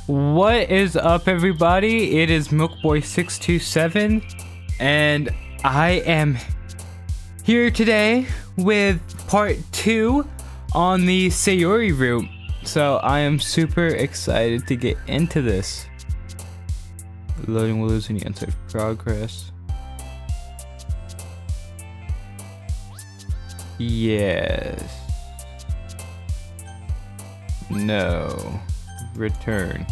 What is up, everybody? It is MilkBoy627 and I am here today with part 2 on the Sayori Route. So I am super excited to get into this. Loading will lose any unsafe progress. Yes. No. Return.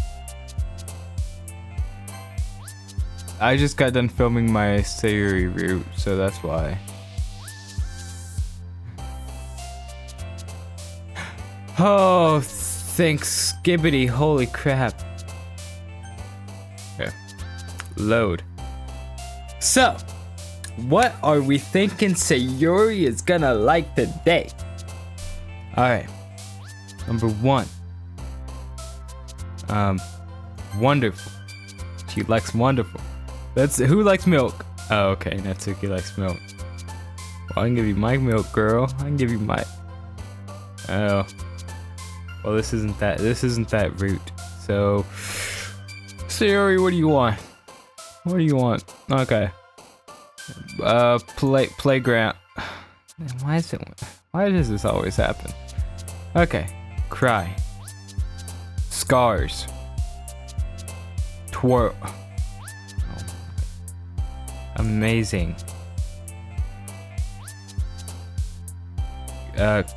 I just got done filming my Sayori Route, so that's why. Oh, thanks, Skibbity, holy crap. Okay. Load. So, what are we thinking Sayori is gonna like today? Alright. Number 1. Wonderful. She likes wonderful. That's who likes milk? Oh, okay, Natsuki likes milk. Well, I can give you my milk, girl. I can give you my. Oh. Well, this isn't that route. So, Sayori, what do you want? What do you want? Okay. Playground. Man, why does this always happen? Okay. Cry. Scars. Twirl. Oh. Amazing.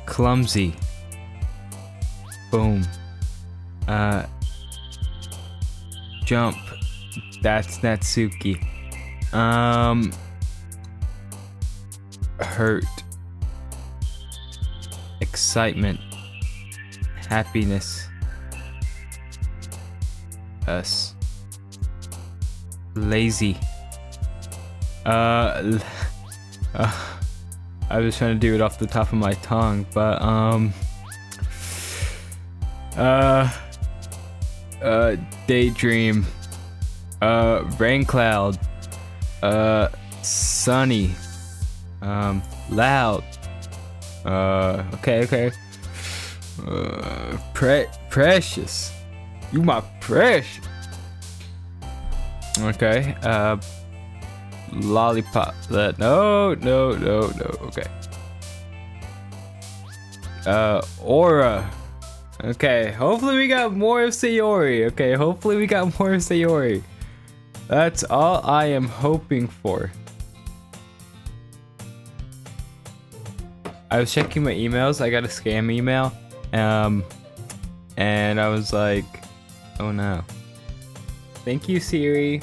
Clumsy. Boom. Jump. That's Natsuki. Hurt. Excitement. Happiness. Us. Lazy. I was trying to do it off the top of my tongue, but daydream. Rain cloud. Sunny. Loud. Okay. Precious. You my precious. Okay. Lollipop. No. Okay. Aura. Okay. Hopefully we got more of Sayori. Okay. Hopefully we got more of Sayori. That's all I am hoping for. I was checking my emails. I got a scam email. And I was like, oh no. Thank you, Siri.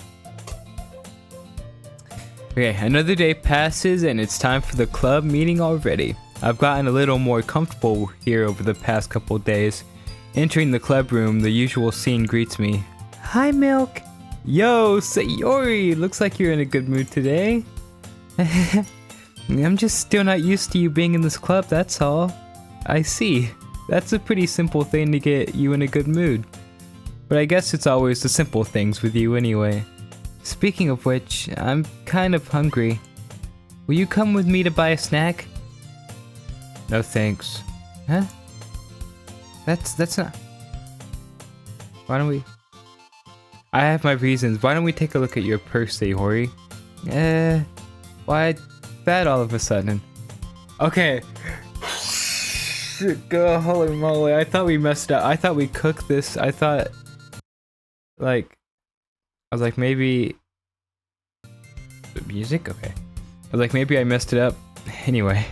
Okay, another day passes and it's time for the club meeting already. I've gotten a little more comfortable here over the past couple days. Entering the club room, the usual scene greets me. Hi, Milk. Yo, Sayori, looks like you're in a good mood today. I'm just still not used to you being in this club, that's all. I see. That's a pretty simple thing to get you in a good mood. But I guess it's always the simple things with you anyway. Speaking of which, I'm kind of hungry. Will you come with me to buy a snack? No thanks. Huh? That's not... Why don't we... I have my reasons. Why don't we take a look at your purse, Sayori? Why that all of a sudden? Okay. God, holy moly, I thought we messed up. I thought we cooked this. I thought... Like... I was like, maybe... The music? Okay. I was like, maybe I messed it up. Anyway.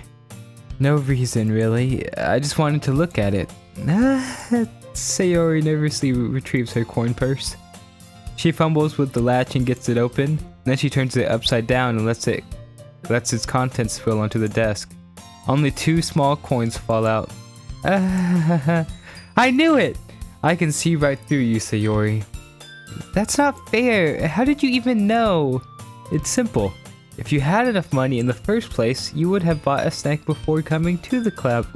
No reason, really. I just wanted to look at it. Sayori nervously retrieves her coin purse. She fumbles with the latch and gets it open. Then she turns it upside down and lets its contents spill onto the desk. Only 2 small coins fall out. I knew it! I can see right through you, Sayori. That's not fair. How did you even know? It's simple. If you had enough money in the first place, you would have bought a snack before coming to the club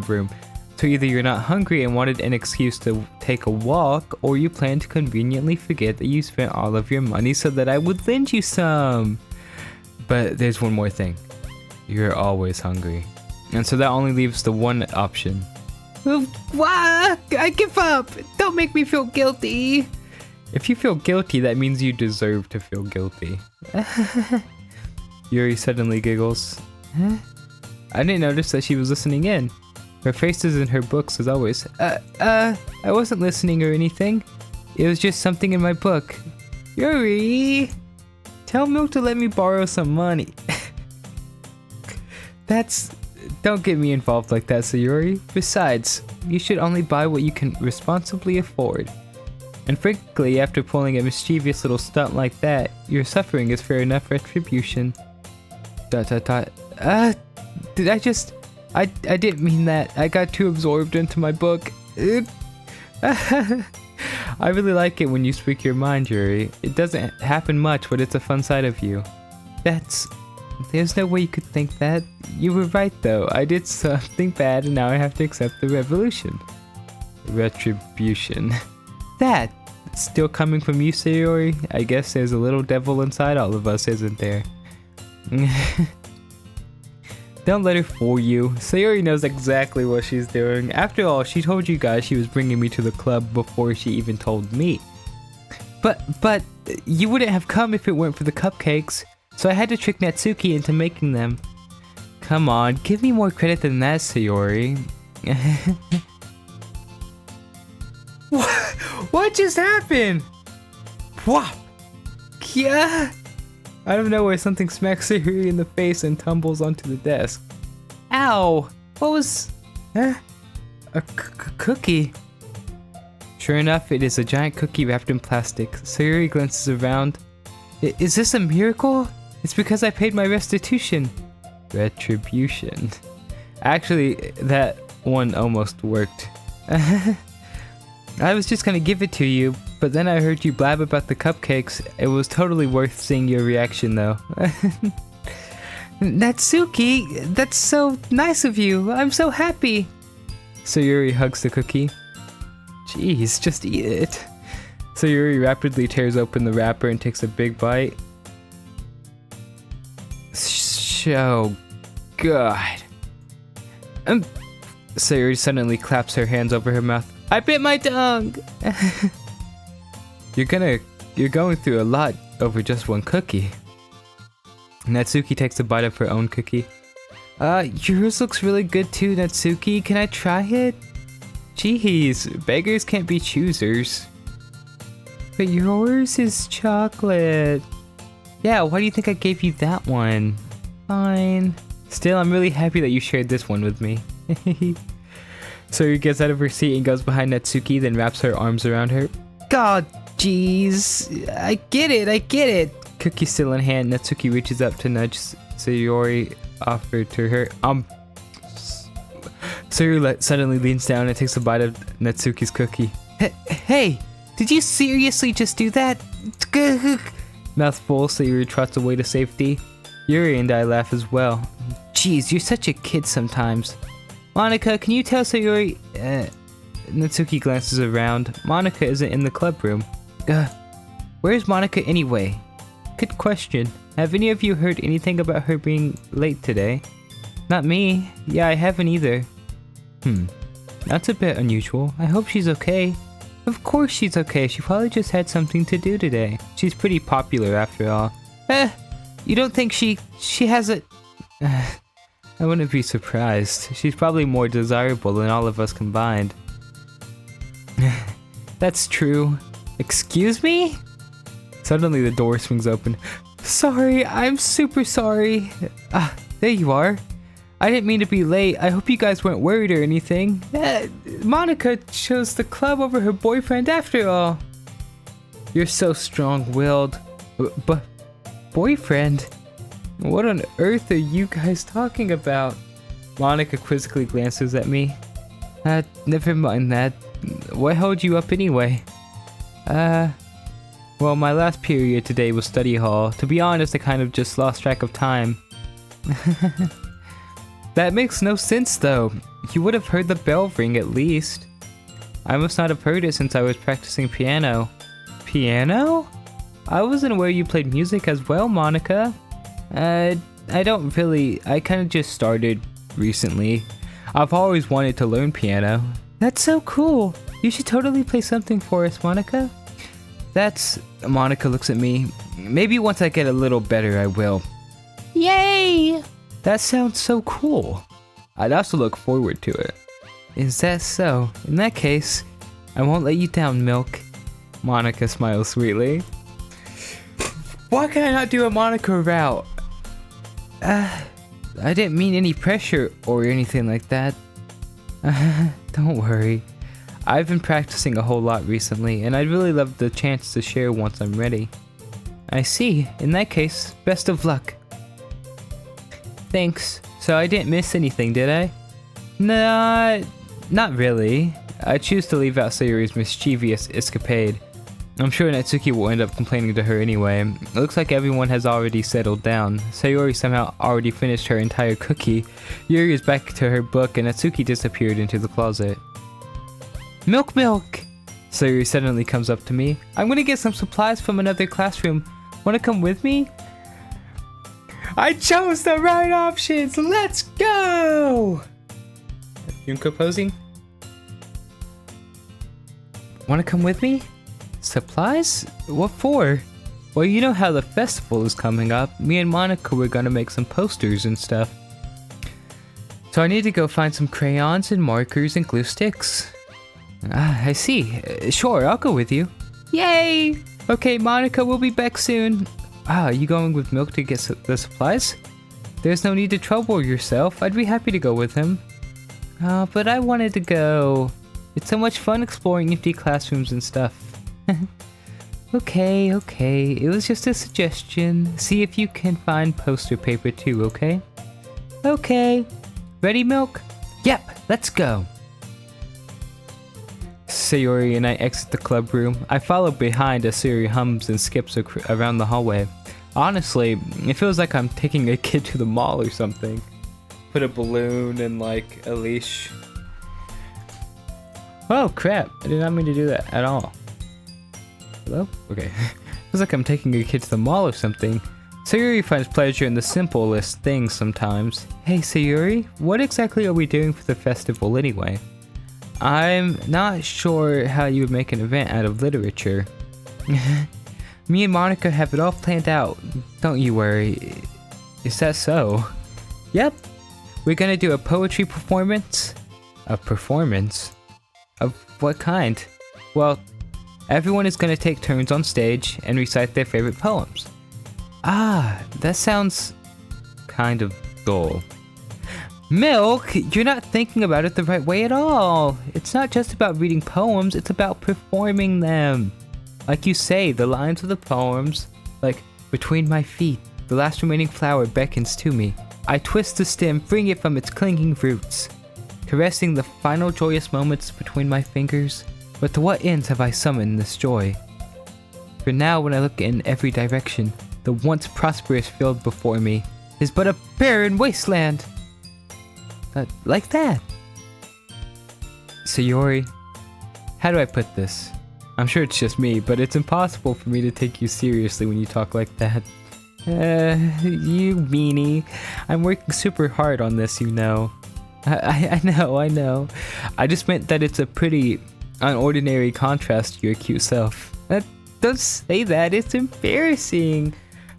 room. So either you're not hungry and wanted an excuse to take a walk, or you plan to conveniently forget that you spent all of your money so that I would lend you some. But there's one more thing. You're always hungry. And so that only leaves the one option. What? I give up. don't make me feel guilty. If you feel guilty, that means you deserve to feel guilty. Yuri suddenly giggles. Huh? I didn't notice that she was listening in. Her face is in her books as always. I wasn't listening or anything. It was just something in my book. Yuri! Tell Milk to let me borrow some money. Don't get me involved like that, Sayori. Besides, you should only buy what you can responsibly afford. And frankly, after pulling a mischievous little stunt like that, your suffering is fair enough retribution. ... Did I just... I didn't mean that. I got too absorbed into my book. I really like it when you speak your mind, Yuri. It doesn't happen much, but it's a fun side of you. There's no way you could think that. You were right though. I did something bad and now I have to accept the revolution. Retribution. That! Still coming from you, Sayori? I guess there's a little devil inside all of us, isn't there? Don't let her fool you. Sayori knows exactly what she's doing. After all, she told you guys she was bringing me to the club before she even told me. But you wouldn't have come if it weren't for the cupcakes. So I had to trick Natsuki into making them. Come on, give me more credit than that, Sayori. What just happened? Whop! Yeah! Out of nowhere, something smacks Sayori in the face and tumbles onto the desk. Ow! What was... a cookie? Sure enough, it is a giant cookie wrapped in plastic. Sayori glances around. Is this a miracle? It's because I paid my restitution. Retribution. Actually, that one almost worked. I was just gonna give it to you, but then I heard you blab about the cupcakes. It was totally worth seeing your reaction though. Natsuki, that's so nice of you. I'm so happy. Sayori hugs the cookie. Jeez, just eat it. Sayori rapidly tears open the wrapper and takes a big bite. So good. Sayori suddenly claps her hands over her mouth. I bit my tongue! You're going through a lot over just one cookie. Natsuki takes a bite of her own cookie. Yours looks really good too, Natsuki. Can I try it? Jeez, beggars can't be choosers. But yours is chocolate. Yeah, why do you think I gave you that one? Fine. Still, I'm really happy that you shared this one with me. So he gets out of her seat and goes behind Natsuki, then wraps her arms around her. God, jeez. I get it. Cookie still in hand, Natsuki reaches up to nudge Sayori offer to her. Sayori suddenly leans down and takes a bite of Natsuki's cookie. Hey, did you seriously just do that? Mouth full, Sayori trots away to safety. Yuri and I laugh as well. Jeez, you're such a kid sometimes. Monika, can you tell Sayori... Natsuki glances around. Monika isn't in the club room. Where's Monika anyway? Good question. Have any of you heard anything about her being late today? Not me. Yeah, I haven't either. That's a bit unusual. I hope she's okay. Of course she's okay. She probably just had something to do today. She's pretty popular after all. You don't think she has a... I wouldn't be surprised. She's probably more desirable than all of us combined. That's true. Excuse me? Suddenly the door swings open. Sorry, I'm super sorry. There you are. I didn't mean to be late. I hope you guys weren't worried or anything. Monika chose the club over her boyfriend after all. You're so strong-willed. But boyfriend? What on earth are you guys talking about? Monika quizzically glances at me. Never mind that. What held you up anyway? Well, my last period today was study hall. To be honest, I kind of just lost track of time. That makes no sense though. You would have heard the bell ring at least. I must not have heard it since I was practicing piano. Piano? I wasn't aware you played music as well, Monika. I don't really. I kind of just started recently. I've always wanted to learn piano. That's so cool. You should totally play something for us, Monica. Monica looks at me. Maybe once I get a little better, I will. Yay! That sounds so cool. I'd also look forward to it. Is that so? In that case, I won't let you down, Milk. Monica smiles sweetly. Why can I not do a Monica route? I didn't mean any pressure or anything like that. Don't worry. I've been practicing a whole lot recently, and I'd really love the chance to share once I'm ready. I see. In that case, best of luck. Thanks. So I didn't miss anything, did I? Nah, not really. I choose to leave out Sayori's mischievous escapade. I'm sure Natsuki will end up complaining to her anyway. It looks like everyone has already settled down. Sayori somehow already finished her entire cookie. Yuri is back to her book and Natsuki disappeared into the closet. Milk! Sayori suddenly comes up to me. I'm gonna get some supplies from another classroom. Wanna come with me? I chose the right options! Let's go! Yunko posing? Wanna come with me? Supplies? What for? Well, you know how the festival is coming up. Me and Monica were gonna make some posters and stuff. So I need to go find some crayons and markers and glue sticks. I see. Sure, I'll go with you. Yay! Okay, Monica, we'll be back soon. Are you going with Milk to get the supplies? There's no need to trouble yourself. I'd be happy to go with him. But I wanted to go. It's so much fun exploring empty classrooms and stuff. Okay. It was just a suggestion. See if you can find poster paper too, okay? Okay. Ready, Milk? Yep, let's go. Sayori and I exit the club room. I follow behind as Sayori hums and skips around the hallway. Honestly, it feels like I'm taking a kid to the mall or something. Put a balloon and like a leash. Oh crap, I did not mean to do that at all. Hello? Okay. Feels like I'm taking a kid to the mall or something. Sayori finds pleasure in the simplest things sometimes. Hey Sayori, what exactly are we doing for the festival anyway? I'm not sure how you would make an event out of literature. Me and Monica have it all planned out. Don't you worry. Is that so? Yep. We're gonna do a poetry performance. A performance? Of what kind? Well, everyone is gonna take turns on stage and recite their favorite poems. Ah, that sounds kind of dull. Milk, you're not thinking about it the right way at all. It's not just about reading poems, it's about performing them. Like you say, the lines of the poems, like, between my feet, the last remaining flower beckons to me. I twist the stem, freeing it from its clinging roots, caressing the final joyous moments between my fingers. But to what ends have I summoned this joy? For now, when I look in every direction, the once prosperous field before me is but a barren wasteland. Like that. Sayori, how do I put this? I'm sure it's just me, but it's impossible for me to take you seriously when you talk like that. You meanie. I'm working super hard on this, you know. I know. I just meant that it's a pretty unordinary contrast to your cute self. Don't say that, it's embarrassing.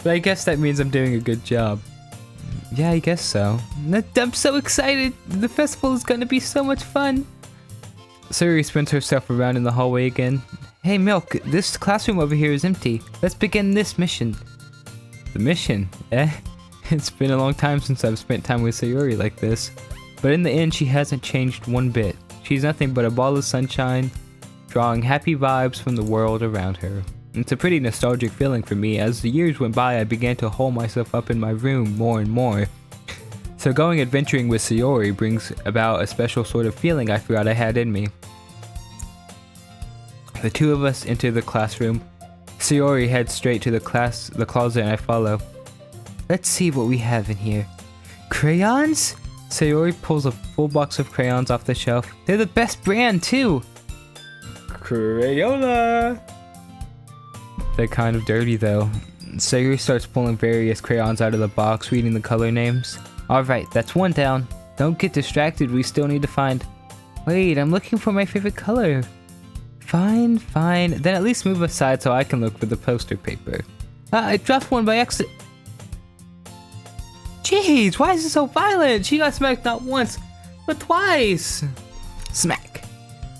But I guess that means I'm doing a good job. Yeah, I guess so. I'm so excited! The festival is gonna be so much fun! Sayori spins herself around in the hallway again. Hey Milk, this classroom over here is empty. Let's begin this mission. The mission? It's been a long time since I've spent time with Sayori like this. But in the end, she hasn't changed one bit. She's nothing but a ball of sunshine, drawing happy vibes from the world around her. It's a pretty nostalgic feeling for me. As the years went by, I began to hole myself up in my room more and more. So going adventuring with Sayori brings about a special sort of feeling I forgot I had in me. The two of us enter the classroom. Sayori heads straight to the closet and I follow. Let's see what we have in here. Crayons? Sayori pulls a full box of crayons off the shelf. They're the best brand too! Crayola! They're kind of dirty though. Sayori starts pulling various crayons out of the box, reading the color names. Alright, that's one down. Don't get distracted, we still need to find... Wait, I'm looking for my favorite color. Fine, fine. Then at least move aside so I can look for the poster paper. I dropped one by accident. Jeez, why is it so violent? She got smacked not once, but twice. Smack.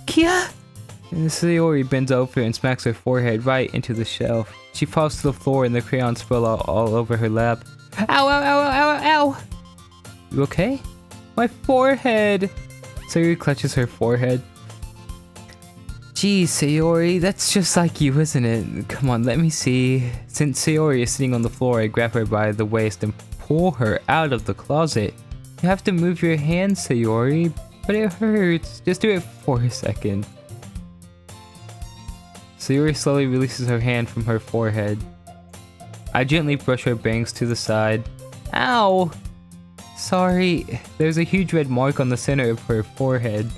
Kia? And Sayori bends over and smacks her forehead right into the shelf. She falls to the floor and the crayons spill out all over her lap. Ow, ow, ow, ow, ow, ow! You okay? My forehead! Sayori clutches her forehead. Geez, Sayori, that's just like you, isn't it? Come on, let me see. Since Sayori is sitting on the floor, I grab her by the waist and pull her out of the closet. You have to move your hands, Sayori, but it hurts. Just do it for a second. Sayori slowly releases her hand from her forehead. I gently brush her bangs to the side. Ow! Sorry, there's a huge red mark on the center of her forehead.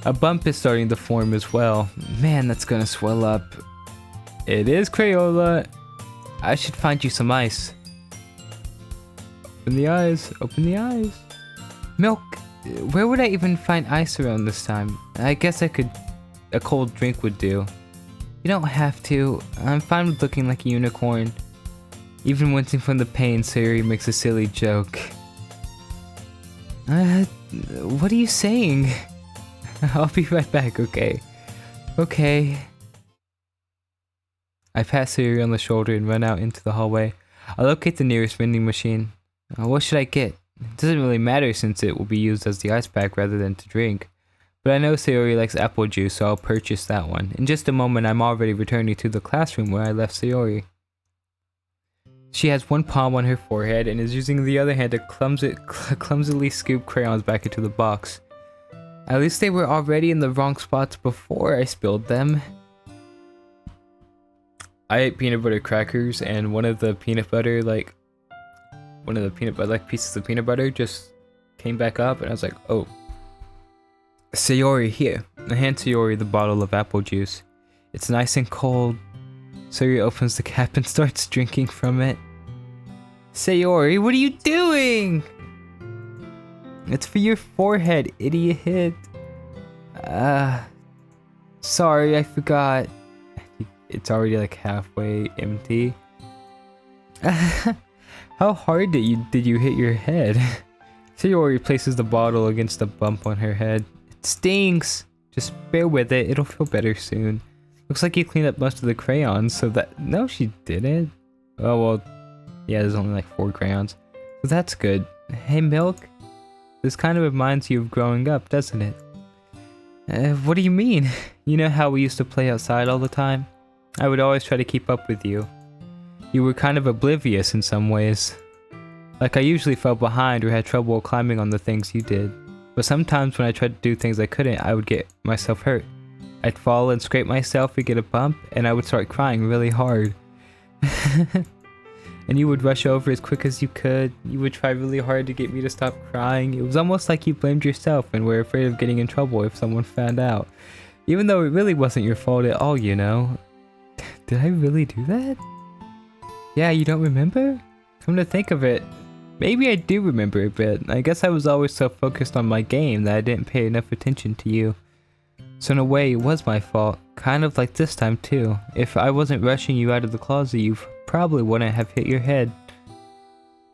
A bump is starting to form as well. Man, that's gonna swell up. It is Crayola. I should find you some ice. Open the eyes, open the eyes. Milk, where would I even find ice around this time? I guess a cold drink would do. You don't have to. I'm fine with looking like a unicorn. Even wincing from the pain, Sayori makes a silly joke. What are you saying? I'll be right back, okay? Okay. I pat Sayori on the shoulder and run out into the hallway. I locate the nearest vending machine. What should I get? It doesn't really matter since it will be used as the ice pack rather than to drink. But I know Sayori likes apple juice, so I'll purchase that one. In just a moment, I'm already returning to the classroom where I left Sayori. She has one palm on her forehead and is using the other hand to clumsily scoop crayons back into the box. At least they were already in the wrong spots before I spilled them. I ate peanut butter crackers and one of the peanut butter pieces of peanut butter just came back up and I was like, oh. Sayori, here. I hand Sayori the bottle of apple juice. It's nice and cold. Sayori opens the cap and starts drinking from it. Sayori, what are you doing? It's for your forehead, idiot. Sorry, I forgot. It's already like halfway empty. How hard did you hit your head? Sayori places the bottle against the bump on her head. It stings. Just bear with it, it'll feel better soon. Looks like you cleaned up most of the crayons, so that... No, she didn't. Oh, well, yeah, there's only like 4 crayons. So that's good. Hey, Milk. This kind of reminds you of growing up, doesn't it? What do you mean? You know how we used to play outside all the time? I would always try to keep up with you. You were kind of oblivious in some ways. Like I usually fell behind or had trouble climbing on the things you did. But sometimes when I tried to do things I couldn't, I would get myself hurt. I'd fall and scrape myself and get a bump, and I would start crying really hard. And you would rush over as quick as you could. You would try really hard to get me to stop crying. It was almost like you blamed yourself and were afraid of getting in trouble if someone found out. Even though it really wasn't your fault at all, you know. Did I really do that? Yeah, you don't remember? Come to think of it, maybe I do remember a bit. I guess I was always so focused on my game that I didn't pay enough attention to you. So in a way, it was my fault. Kind of like this time too. If I wasn't rushing you out of the closet, you probably wouldn't have hit your head.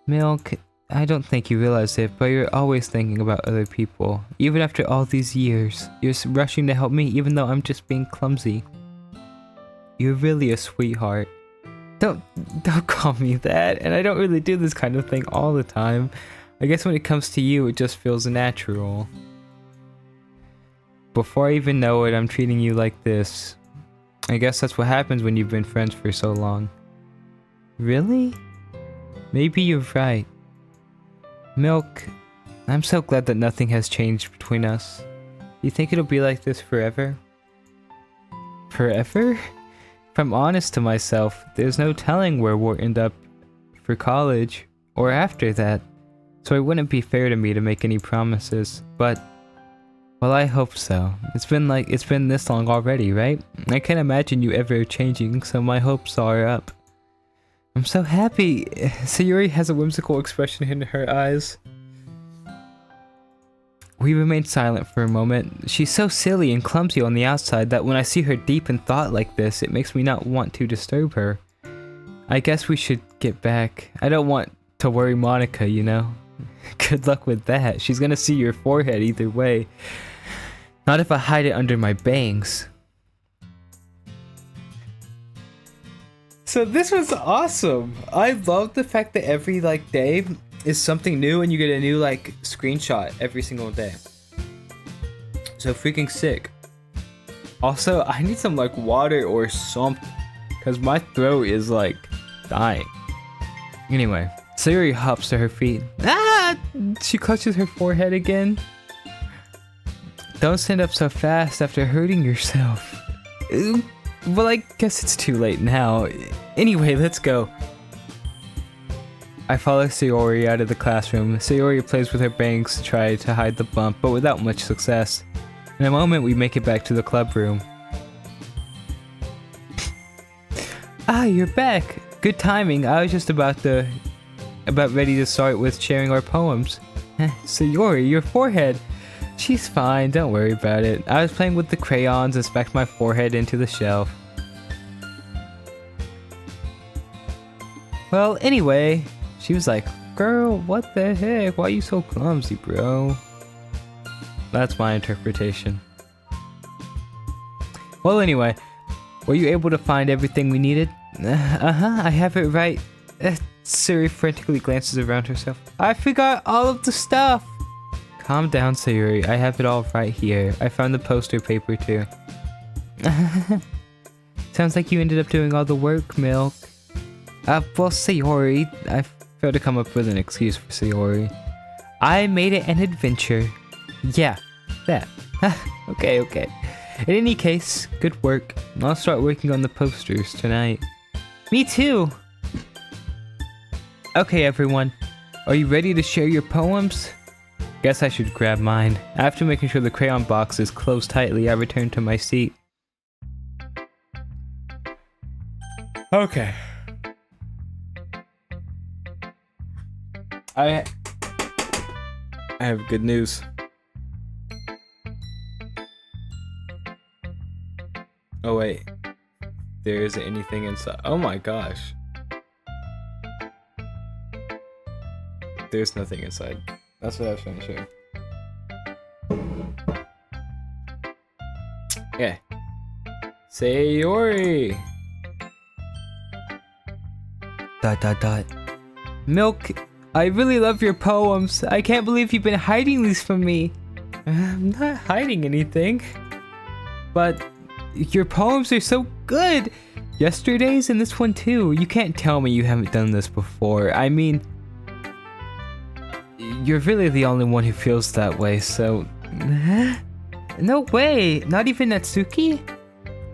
Milk, I don't think you realize it, but you're always thinking about other people. Even after all these years, you're rushing to help me even though I'm just being clumsy. You're really a sweetheart. Don't call me that, and I don't really do this kind of thing all the time. I guess when it comes to you, it just feels natural. Before I even know it, I'm treating you like this. I guess that's what happens when you've been friends for so long. Really? Maybe you're right. Milk, I'm so glad that nothing has changed between us. You think it'll be like this forever? Forever? If I'm honest to myself, there's no telling where we'll end up for college or after that, so it wouldn't be fair to me to make any promises, but, well, I hope so. It's been this long already, right? I can't imagine you ever changing, so my hopes are up. I'm so happy. Sayori has a whimsical expression in her eyes. We remained silent for a moment. She's so silly and clumsy on the outside that when I see her deep in thought like this, it makes me not want to disturb her. I guess we should get back. I don't want to worry Monica, you know? Good luck with that. She's gonna see your forehead either way. Not if I hide it under my bangs. So this was awesome. I love the fact that every day is something new and you get a new screenshot every single day. So freaking sick. Also, I need some water or something because my throat is dying. Anyway, Sayori hops to her feet. Ah! She clutches her forehead again. Don't stand up so fast after hurting yourself. Well, I guess it's too late now. Anyway, let's go. I follow Sayori out of the classroom. Sayori plays with her bangs to try to hide the bump, but without much success. In a moment, we make it back to the club room. Ah, you're back. Good timing. I was just about ready to start with sharing our poems. Sayori, your forehead. She's fine, don't worry about it. I was playing with the crayons and smacked my forehead into the shelf. Well, anyway, she was like, girl, what the heck? Why are you so clumsy, bro? That's my interpretation. Well, anyway, were you able to find everything we needed? I have it right. Sayori frantically glances around herself. I forgot all of the stuff. Calm down, Sayori. I have it all right here. I found the poster paper too. Sounds like you ended up doing all the work, Milk. Well, Sayori, I failed to come up with an excuse for Sayori. I made it an adventure. Yeah, that. Okay. In any case, good work. I'll start working on the posters tonight. Me too! Okay, everyone. Are you ready to share your poems? Guess I should grab mine. After making sure the crayon box is closed tightly, I return to my seat. Okay. I have good news. Oh wait. There isn't anything inside. Oh my gosh. There's nothing inside. That's what I was trying to show. Yeah. Sayori! Milk, I really love your poems. I can't believe you've been hiding these from me. I'm not hiding anything. But your poems are so good. Yesterday's and this one too. You can't tell me you haven't done this before. I mean, you're really the only one who feels that way, so... No way! Not even Natsuki?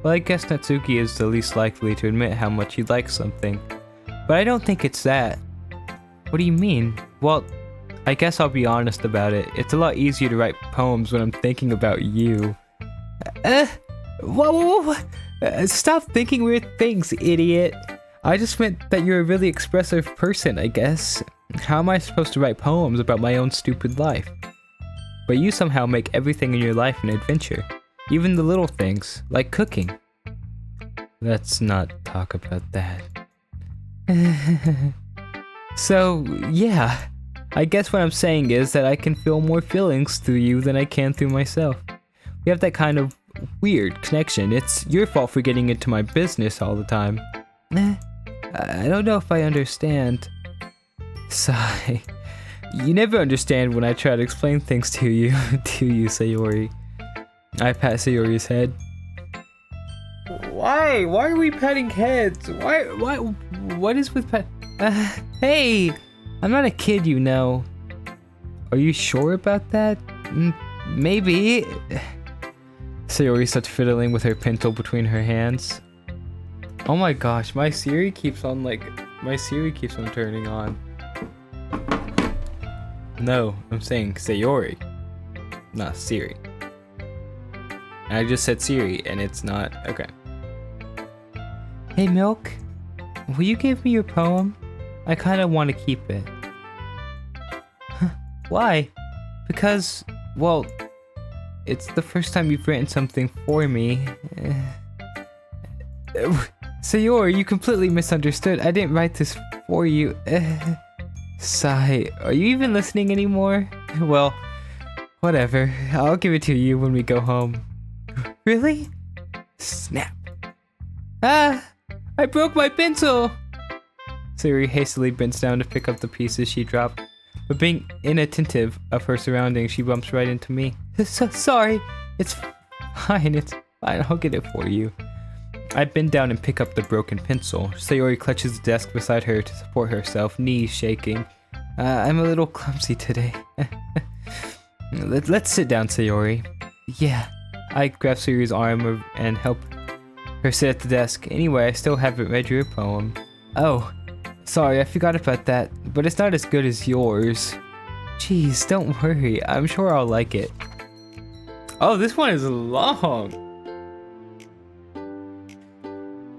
Well, I guess Natsuki is the least likely to admit how much he likes something. But I don't think it's that. What do you mean? Well, I guess I'll be honest about it. It's a lot easier to write poems when I'm thinking about you. Whoa! Stop thinking weird things, idiot! I just meant that you're a really expressive person, I guess. How am I supposed to write poems about my own stupid life? But you somehow make everything in your life an adventure. Even the little things, like cooking. Let's not talk about that. So, yeah. I guess what I'm saying is that I can feel more feelings through you than I can through myself. We have that kind of weird connection. It's your fault for getting into my business all the time. I don't know if I understand. Sigh. You never understand when I try to explain things to you, do you, Sayori? I pat Sayori's head. Why? Why are we patting heads? Why? What is with pat? Hey! I'm not a kid, you know. Are you sure about that? Maybe. Sayori starts fiddling with her pencil between her hands. Oh my gosh, my Siri keeps on turning on. No, I'm saying Sayori, not Siri. I just said Siri, and it's not. Okay. Hey, Milk, will you give me your poem? I kind of want to keep it. Why? Because Well, it's the first time you've written something for me. Sayori, you completely misunderstood. I didn't write this for you. Sigh, are you even listening anymore? Well, whatever. I'll give it to you when we go home. Really? Snap. Ah! I broke my pencil! Sayori hastily bends down to pick up the pieces she dropped, but being inattentive of her surroundings, she bumps right into me. Sorry. It's fine. I'll get it for you. I bend down and pick up the broken pencil. Sayori clutches the desk beside her to support herself, knees shaking. I'm a little clumsy today. Let's sit down, Sayori. Yeah. I grab Sayori's arm and help her sit at the desk. Anyway, I still haven't read your poem. Oh, sorry, I forgot about that, but it's not as good as yours. Jeez, don't worry. I'm sure I'll like it. Oh, this one is long.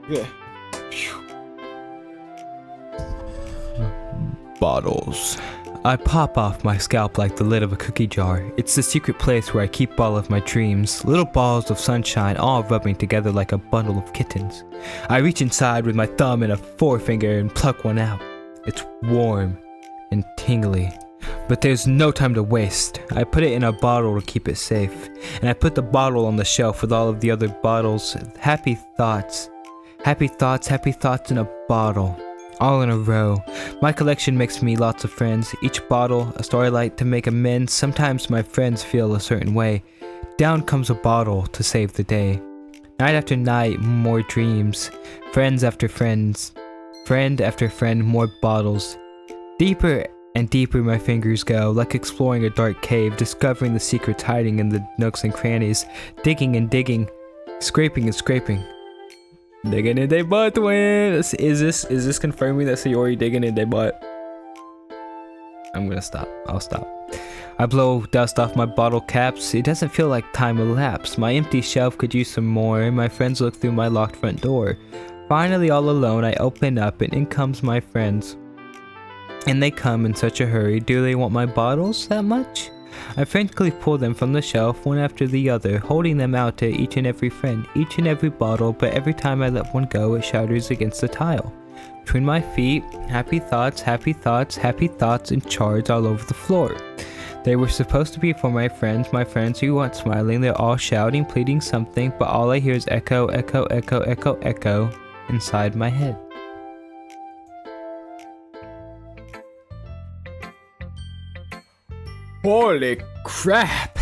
Yeah. Bottles. I pop off my scalp like the lid of a cookie jar. It's the secret place where I keep all of my dreams. Little balls of sunshine all rubbing together like a bundle of kittens. I reach inside with my thumb and a forefinger and pluck one out. It's warm and tingly. But there's no time to waste. I put it in a bottle to keep it safe. And I put the bottle on the shelf with all of the other bottles. Happy thoughts. Happy thoughts in a bottle. All in a row. My collection makes me lots of friends. Each bottle, a starlight to make amends. Sometimes my friends feel a certain way. Down comes a bottle to save the day. Night after night, more dreams. Friends after friends. Friend after friend, more bottles. Deeper and deeper my fingers go, like exploring a dark cave, discovering the secrets hiding in the nooks and crannies. Digging and digging. Scraping and scraping. Digging in their butt, twins. Is this confirming that Sayori digging in their butt? I'm gonna stop. I'll stop. I blow dust off my bottle caps. It doesn't feel like time elapsed. My empty shelf could use some more. My friends look through my locked front door. Finally, all alone, I open up and in comes my friends. And they come in such a hurry. Do they want my bottles that much? I frantically pull them from the shelf, one after the other, holding them out to each and every friend, each and every bottle, but every time I let one go, it shatters against the tile. Between my feet, happy thoughts, and shards all over the floor. They were supposed to be for my friends who aren't smiling. They're all shouting, pleading something, but all I hear is echo, echo, echo, echo, echo inside my head. Holy crap!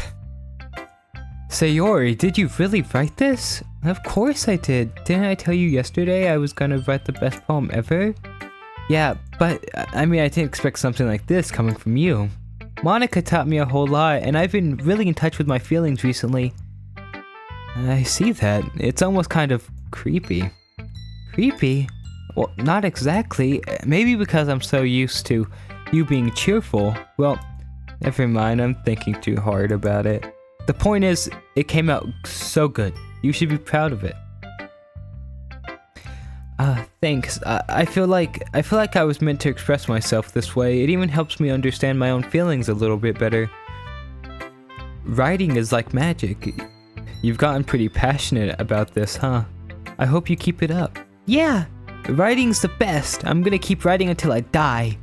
Sayori, did you really write this? Of course I did. Didn't I tell you yesterday I was gonna write the best poem ever? Yeah, but I didn't expect something like this coming from you. Monica taught me a whole lot, and I've been really in touch with my feelings recently. I see that. It's almost kind of creepy. Creepy? Well, not exactly. Maybe because I'm so used to you being cheerful. Well, never mind, I'm thinking too hard about it. The point is, it came out so good. You should be proud of it. Thanks. I feel like I was meant to express myself this way. It even helps me understand my own feelings a little bit better. Writing is like magic. You've gotten pretty passionate about this, huh? I hope you keep it up. Yeah, writing's the best. I'm gonna keep writing until I die.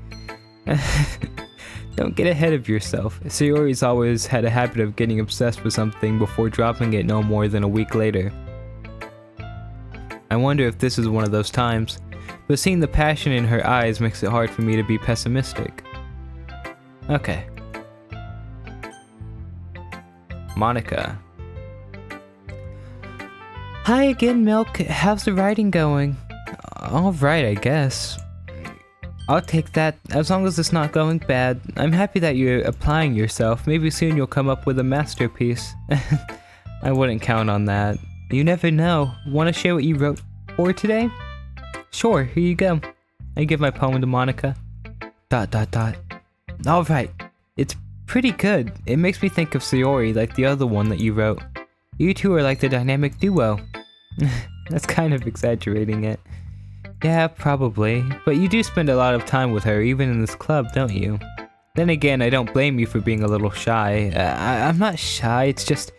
Don't get ahead of yourself. Sayori's always had a habit of getting obsessed with something before dropping it no more than a week later. I wonder if this is one of those times, but seeing the passion in her eyes makes it hard for me to be pessimistic. Okay. Monica. Hi again, Milk. How's the writing going? Alright, I guess. I'll take that, as long as it's not going bad. I'm happy that you're applying yourself. Maybe soon you'll come up with a masterpiece. I wouldn't count on that. You never know. Want to share what you wrote for today? Sure, here you go. I give my poem to Monica. ... Alright. It's pretty good. It makes me think of Sayori, like the other one that you wrote. You two are like the dynamic duo. That's kind of exaggerating it. Yeah, probably. But you do spend a lot of time with her, even in this club, don't you? Then again, I don't blame you for being a little shy. I'm not shy, it's just...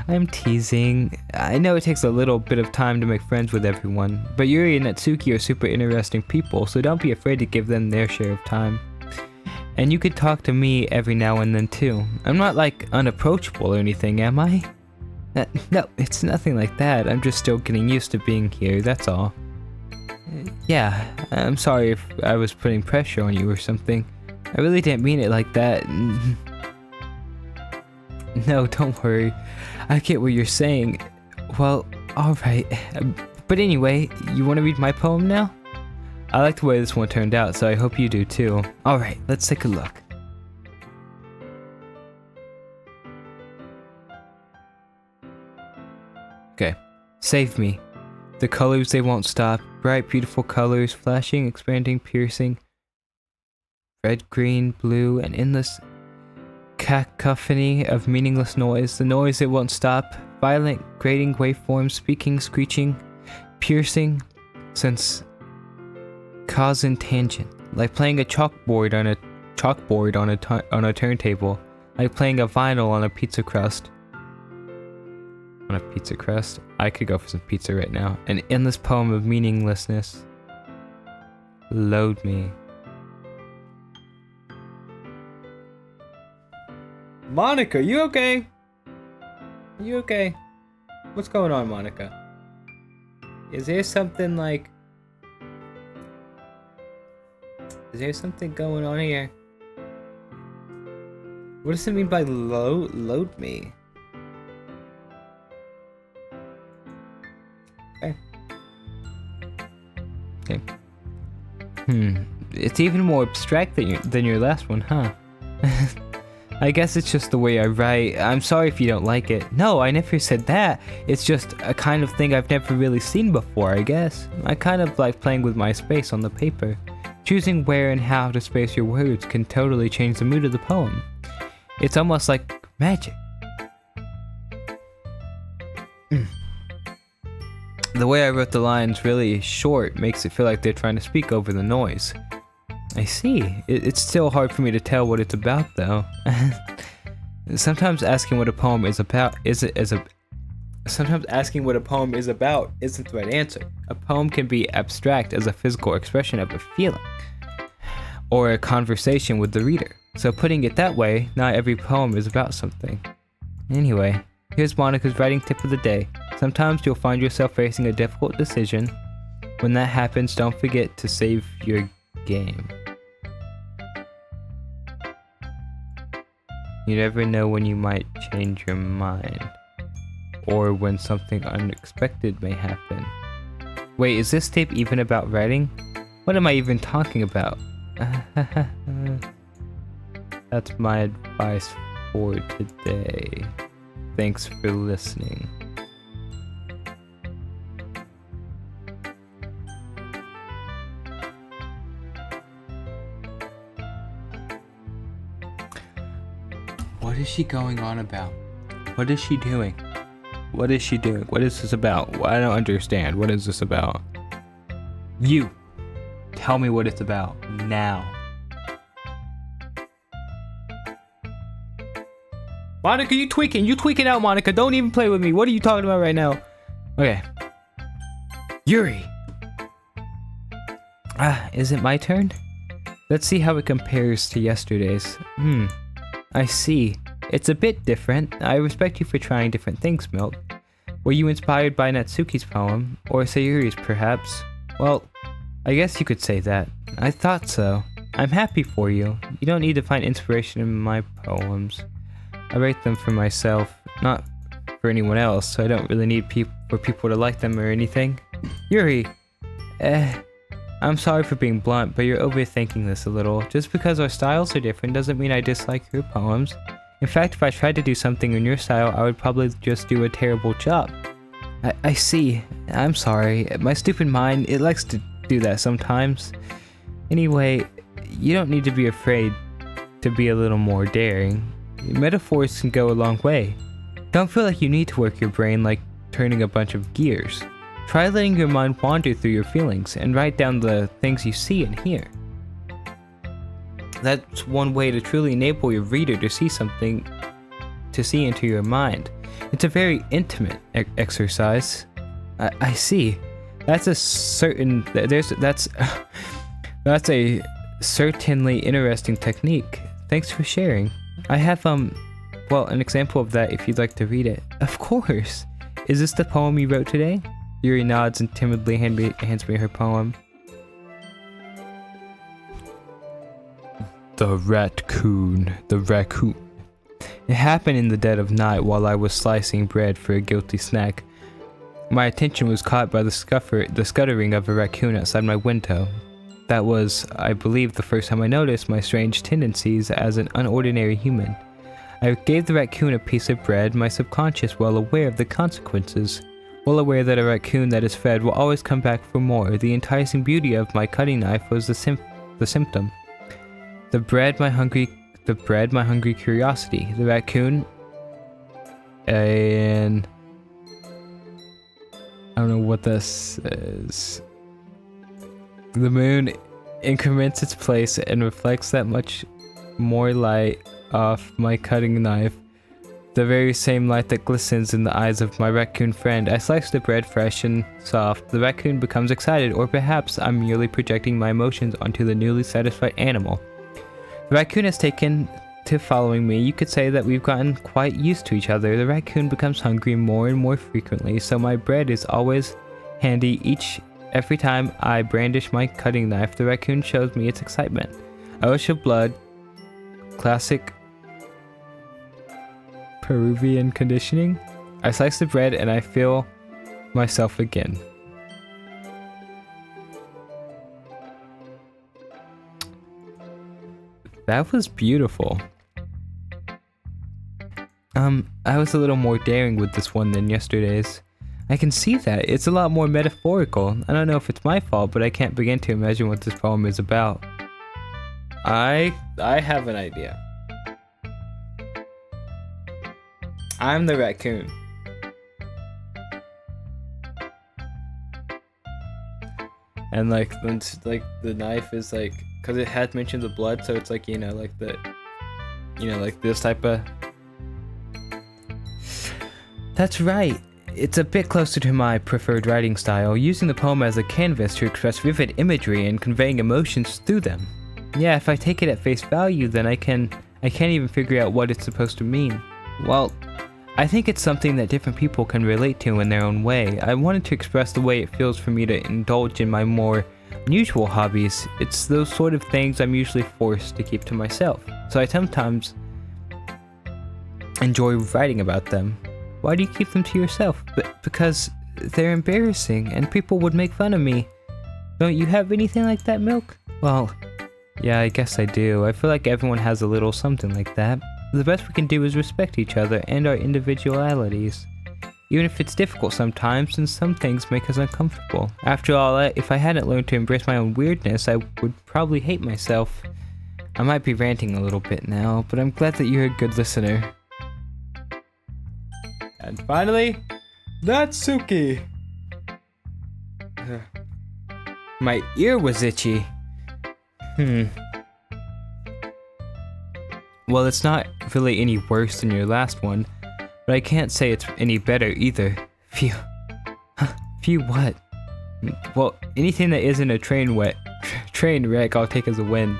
I'm teasing. I know it takes a little bit of time to make friends with everyone, but Yuri and Natsuki are super interesting people, so don't be afraid to give them their share of time. And you could talk to me every now and then too. I'm not like unapproachable or anything, am I? No, it's nothing like that. I'm just still getting used to being here, that's all. Yeah, I'm sorry if I was putting pressure on you or something. I really didn't mean it like that. No, don't worry. I get what you're saying. Well, alright. But anyway, you want to read my poem now? I like the way this one turned out, so I hope you do too. Alright, let's take a look. Okay. Save me. The colors, they won't stop. Bright, beautiful colors, flashing, expanding, piercing. Red, green, blue, and endless cacophony of meaningless noise. The noise, it won't stop. Violent, grating waveforms, speaking, screeching, piercing, since cause and tangent. Like playing a chalkboard on a turntable. Like playing a vinyl on a pizza crust. On a pizza crust? I could go for some pizza right now. An endless poem of meaninglessness. Load me. Monica, you okay? You okay? What's going on, Monica? Is there something like... Is there something going on here? What does it mean by load me? Okay. It's even more abstract than your last one, huh? I guess it's just the way I write. I'm sorry if you don't like it. No, I never said that. It's just a kind of thing I've never really seen before, I guess. I kind of like playing with my space on the paper. Choosing where and how to space your words can totally change the mood of the poem. It's almost like magic. The way I wrote the lines really short makes it feel like they're trying to speak over the noise. I see. It's still hard for me to tell what it's about, though. Sometimes asking what a poem is about isn't the right answer. A poem can be abstract as a physical expression of a feeling, or a conversation with the reader. So putting it that way, not every poem is about something. Anyway, here's Monica's writing tip of the day. Sometimes you'll find yourself facing a difficult decision. When that happens, don't forget to save your game. You never know when you might change your mind, or when something unexpected may happen. Wait, is this tape even about writing? What am I even talking about? That's my advice for today. Thanks for listening. What is she going on about? What is she doing? What is she doing? What is this about? I don't understand. What is this about? You! Tell me what it's about. Now. Monica, you tweaking. You tweaking out, Monica. Don't even play with me. What are you talking about right now? Okay. Yuri! Is it my turn? Let's see how it compares to yesterday's. I see. It's a bit different. I respect you for trying different things, Milk. Were you inspired by Natsuki's poem? Or Sayori's, perhaps? Well, I guess you could say that. I thought so. I'm happy for you. You don't need to find inspiration in my poems. I write them for myself, not for anyone else, so I don't really need for people to like them or anything. Yuri! I'm sorry for being blunt, but you're overthinking this a little. Just because our styles are different doesn't mean I dislike your poems. In fact, if I tried to do something in your style, I would probably just do a terrible job. I see. I'm sorry. My stupid mind, it likes to do that sometimes. Anyway, you don't need to be afraid to be a little more daring. Metaphors can go a long way. Don't feel like you need to work your brain like turning a bunch of gears. Try letting your mind wander through your feelings and write down the things you see and hear. That's one way to truly enable your reader to see something, to see into your mind. It's a very intimate exercise. I see. That's a certainly interesting technique. Thanks for sharing. I have well, an example of that if you'd like to read it. Of course. Is this the poem you wrote today? Yuri nods and timidly hands me her poem. The raccoon. It happened in the dead of night while I was slicing bread for a guilty snack. My attention was caught by the scuttering of a raccoon outside my window. That was, I believe, the first time I noticed my strange tendencies as an unordinary human. I gave the raccoon a piece of bread, my subconscious well aware of the consequences. Well aware that a raccoon that is fed will always come back for more. The enticing beauty of my cutting knife was the symptom. The bread, my hungry curiosity. The raccoon, and I don't know what this is. The moon increments its place and reflects that much more light off my cutting knife. The very same light that glistens in the eyes of my raccoon friend. I slice the bread fresh and soft. The raccoon becomes excited, or perhaps I'm merely projecting my emotions onto the newly satisfied animal. The raccoon has taken to following me. You could say that we've gotten quite used to each other. The raccoon becomes hungry more and more frequently, so my bread is always handy. Every time I brandish my cutting knife, the raccoon shows me its excitement. I wish of blood. Classic Peruvian conditioning. I slice the bread and I feel myself again. That was beautiful. I was a little more daring with this one than yesterday's. I can see that. It's a lot more metaphorical. I don't know if it's my fault, but I can't begin to imagine what this poem is about. I have an idea. I'm the raccoon. And like the knife is like, cause it had mentioned the blood, so it's like, like this type of. That's right. It's a bit closer to my preferred writing style, using the poem as a canvas to express vivid imagery and conveying emotions through them. Yeah, if I take it at face value, then I can't even figure out what it's supposed to mean. Well, I think it's something that different people can relate to in their own way. I wanted to express the way it feels for me to indulge in my more unusual hobbies. It's those sort of things I'm usually forced to keep to myself, so I sometimes enjoy writing about them. Why do you keep them to yourself? Because they're embarrassing and people would make fun of me. Don't you have anything like that, Milk? Well, yeah, I guess I do. I feel like everyone has a little something like that. The best we can do is respect each other and our individualities. Even if it's difficult sometimes and some things make us uncomfortable. After all, if I hadn't learned to embrace my own weirdness, I would probably hate myself. I might be ranting a little bit now, but I'm glad that you're a good listener. And finally, Natsuki! My ear was itchy. Well, it's not really any worse than your last one, but I can't say it's any better either. Phew. Phew what? Well, anything that isn't a train wreck I'll take as a win.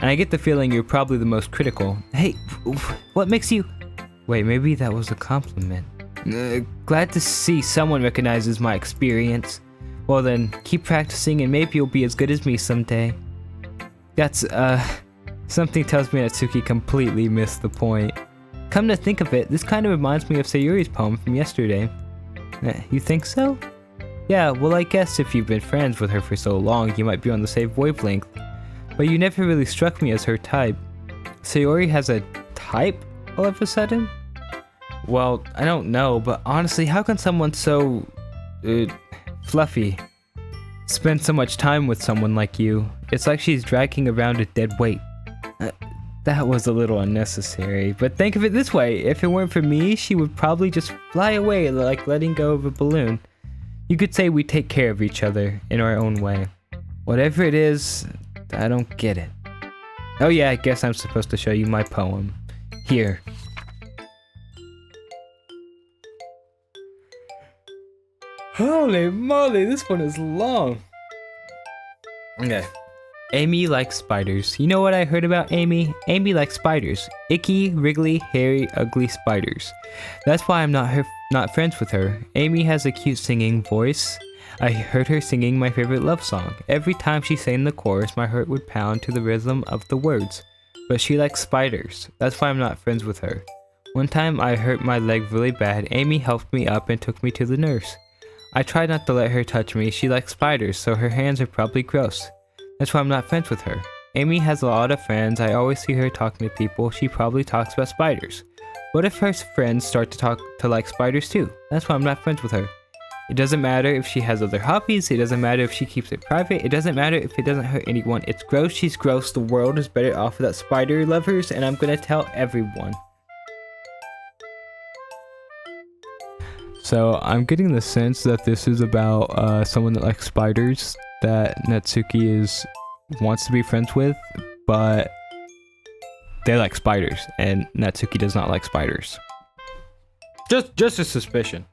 And I get the feeling you're probably the most critical. Hey, what makes you... Wait, maybe that was a compliment. Glad to see someone recognizes my experience. Well then, keep practicing and maybe you'll be as good as me someday. That's, something tells me Natsuki completely missed the point. Come to think of it, this kind of reminds me of Sayori's poem from yesterday. You think so? Yeah, well I guess if you've been friends with her for so long, you might be on the same wavelength. But you never really struck me as her type. Sayori has a type all of a sudden? Well, I don't know, but honestly, how can someone so... fluffy spend so much time with someone like you? It's like she's dragging around a dead weight. That was a little unnecessary, but think of it this way, if it weren't for me, she would probably just fly away like letting go of a balloon. You could say we take care of each other in our own way. Whatever it is, I don't get it. Oh yeah, I guess I'm supposed to show you my poem. Here. Holy moly, this one is long. Okay. Amy likes spiders. You know what I heard about Amy? Amy likes spiders. Icky, wriggly, hairy, ugly spiders. That's why I'm not friends with her. Amy has a cute singing voice. I heard her singing my favorite love song. Every time she sang the chorus, my heart would pound to the rhythm of the words. But she likes spiders. That's why I'm not friends with her. One time I hurt my leg really bad. Amy helped me up and took me to the nurse. I tried not to let her touch me. She likes spiders, so her hands are probably gross. That's why I'm not friends with her. Amy has a lot of friends. I always see her talking to people. She probably talks about spiders. What if her friends start to like spiders too? That's why I'm not friends with her. It doesn't matter if she has other hobbies. It doesn't matter if she keeps it private. It doesn't matter if it doesn't hurt anyone. It's gross. She's gross. The world is better off without spider lovers, and I'm gonna tell everyone. So I'm getting the sense that this is about someone that likes spiders that Natsuki wants to be friends with, but they like spiders, and Natsuki does not like spiders. Just a suspicion.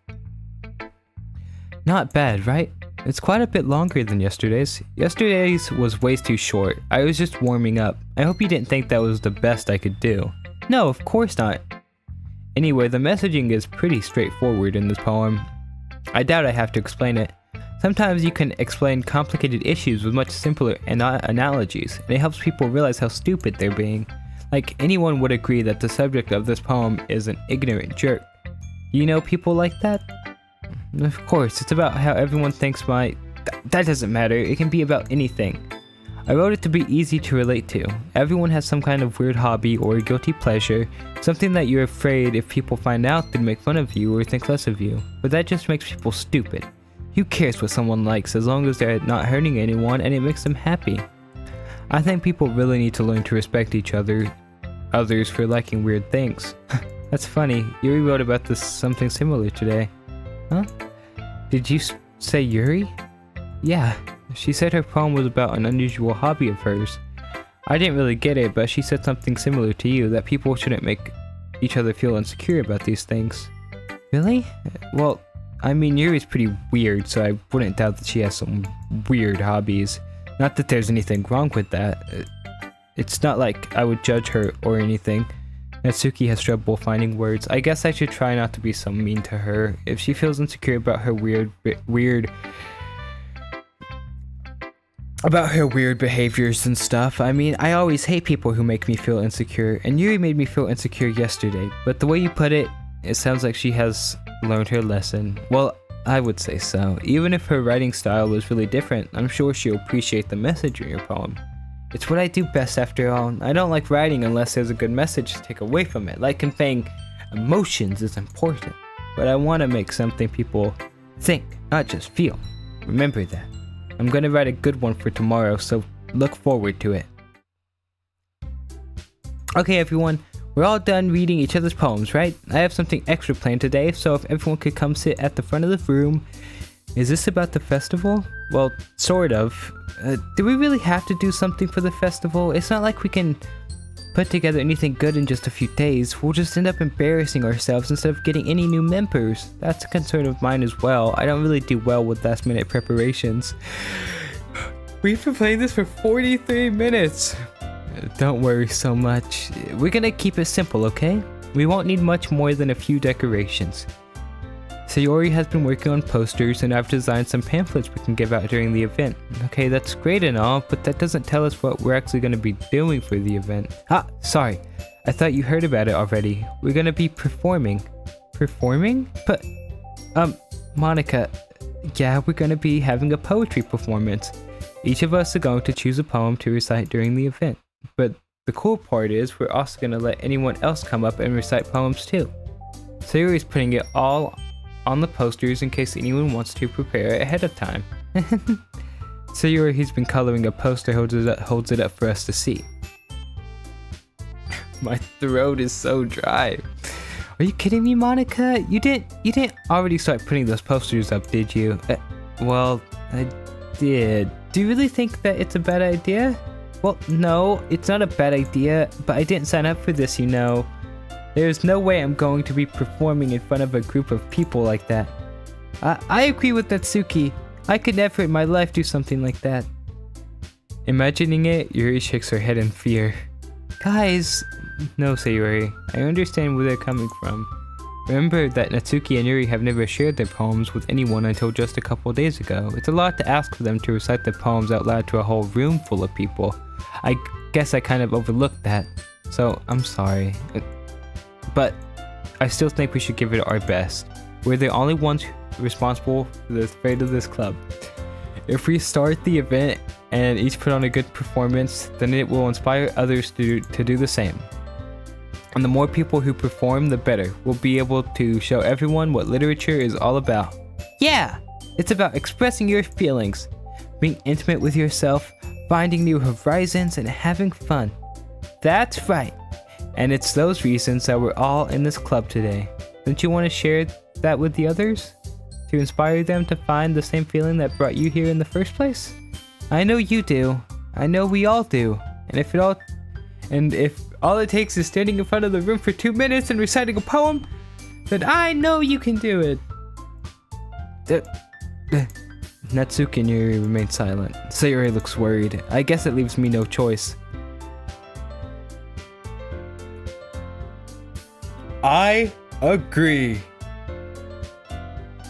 Not bad, right? It's quite a bit longer than yesterday's. Yesterday's was way too short. I was just warming up. I hope you didn't think that was the best I could do. No, of course not. Anyway, the messaging is pretty straightforward in this poem. I doubt I have to explain it. Sometimes you can explain complicated issues with much simpler analogies, and it helps people realize how stupid they're being. Like, anyone would agree that the subject of this poem is an ignorant jerk. You know people like that? Of course, it's about how everyone thinks that doesn't matter, it can be about anything. I wrote it to be easy to relate to. Everyone has some kind of weird hobby or guilty pleasure, something that you're afraid if people find out they'd make fun of you or think less of you, but that just makes people stupid. Who cares what someone likes as long as they're not hurting anyone and it makes them happy? I think people really need to learn to respect others for liking weird things. That's funny, Yuri wrote about something similar today. Huh? Did you say Yuri? Yeah, she said her poem was about an unusual hobby of hers. I didn't really get it, but she said something similar to you, that people shouldn't make each other feel insecure about these things. Really? Well, I mean, Yuri's pretty weird, so I wouldn't doubt that she has some weird hobbies. Not that there's anything wrong with that. It's not like I would judge her or anything. Natsuki has trouble finding words. I guess I should try not to be so mean to her. If she feels insecure about her weird behaviors and stuff. I mean, I always hate people who make me feel insecure, and Yuri made me feel insecure yesterday, but the way you put it, it sounds like she has learned her lesson. Well, I would say so. Even if her writing style is really different, I'm sure she'll appreciate the message in your poem. It's what I do best after all. I don't like writing unless there's a good message to take away from it. Like conveying emotions is important, but I want to make something people think, not just feel. Remember that. I'm gonna write a good one for tomorrow, so look forward to it. Okay everyone, we're all done reading each other's poems, right? I have something extra planned today, so if everyone could come sit at the front of the room. Is this about the festival? Well, sort of. Do we really have to do something for the festival? It's not like we can put together anything good in just a few days. We'll just end up embarrassing ourselves instead of getting any new members. That's a concern of mine as well. I don't really do well with last minute preparations. We've been playing this for 43 minutes. Don't worry so much. We're gonna keep it simple, okay? We won't need much more than a few decorations. Sayori has been working on posters, and I've designed some pamphlets we can give out during the event. Okay, that's great and all, but that doesn't tell us what we're actually going to be doing for the event. Ah, sorry. I thought you heard about it already. We're going to be performing. Performing? But, Monica, yeah, we're going to be having a poetry performance. Each of us are going to choose a poem to recite during the event. But the cool part is we're also going to let anyone else come up and recite poems too. Sayori's putting it all on the posters in case anyone wants to prepare ahead of time. Sayori, he's been coloring a poster, holds it up for us to see. My throat is so dry. Are you kidding me, Monica? You didn't already start putting those posters up, did you? Well, I did. Do you really think that it's a bad idea? Well, no, it's not a bad idea, but I didn't sign up for this, you know. There's no way I'm going to be performing in front of a group of people like that. I agree with Natsuki. I could never in my life do something like that. Imagining it, Yuri shakes her head in fear. Guys, no, Sayori. I understand where they're coming from. Remember that Natsuki and Yuri have never shared their poems with anyone until just a couple days ago. It's a lot to ask for them to recite their poems out loud to a whole room full of people. I guess I kind of overlooked that, so I'm sorry. But I still think we should give it our best. We're the only ones responsible for the fate of this club. If we start the event and each put on a good performance, then it will inspire others to do the same. And the more people who perform, the better. We'll be able to show everyone what literature is all about. Yeah! It's about expressing your feelings, being intimate with yourself, finding new horizons, and having fun. That's right. And it's those reasons that we're all in this club today. Don't you want to share that with the others? To inspire them to find the same feeling that brought you here in the first place? I know you do. I know we all do. And if all it takes is standing in front of the room for 2 minutes and reciting a poem, then I know you can do it. Natsuki and Yuri remain silent. Sayori looks worried. I guess it leaves me no choice. I agree.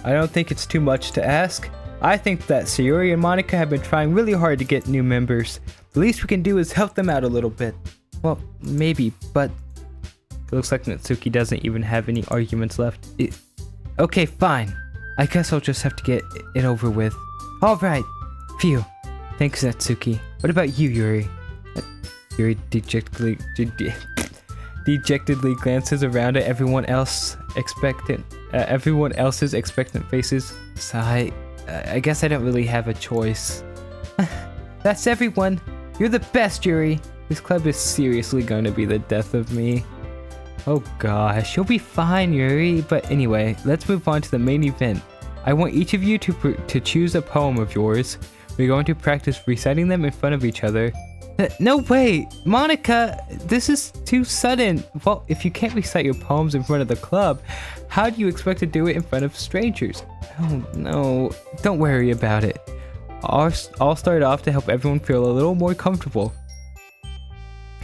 I don't think it's too much to ask. I think that Sayori and Monika have been trying really hard to get new members. The least we can do is help them out a little bit. Well, maybe, but it looks like Natsuki doesn't even have any arguments left. Okay, fine. I guess I'll just have to get it over with. Alright. Phew. Thanks, Natsuki. What about you, Yuri? Yuri dejectedly glances around at everyone else's expectant faces. Sigh. I guess I don't really have a choice. That's everyone. You're the best, Yuri. This club is seriously going to be the death of me. Oh gosh, you'll be fine, Yuri. But anyway, let's move on to the main event. I want each of you to choose a poem of yours. We're going to practice reciting them in front of each other. No way! Monika, this is too sudden. Well, if you can't recite your poems in front of the club, how do you expect to do it in front of strangers? Oh no, don't worry about it. I'll start off to help everyone feel a little more comfortable.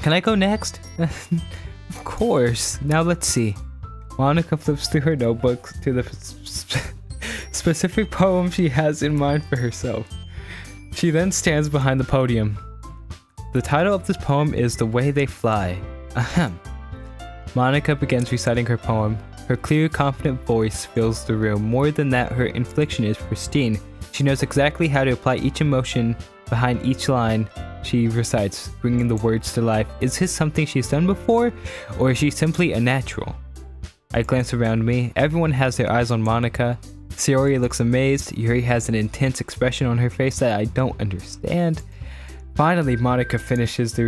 Can I go next? Of course. Now let's see. Monika flips through her notebook to the specific poem she has in mind for herself. She then stands behind the podium. The title of this poem is The Way They Fly. Ahem. Monika begins reciting her poem. Her clear, confident voice fills the room. More than that, her inflection is pristine. She knows exactly how to apply each emotion behind each line she recites, bringing the words to life. Is this something she's done before, or is she simply a natural? I glance around me. Everyone has their eyes on Monika. Sayori looks amazed. Yuri has an intense expression on her face that I don't understand. Finally, Monika finishes the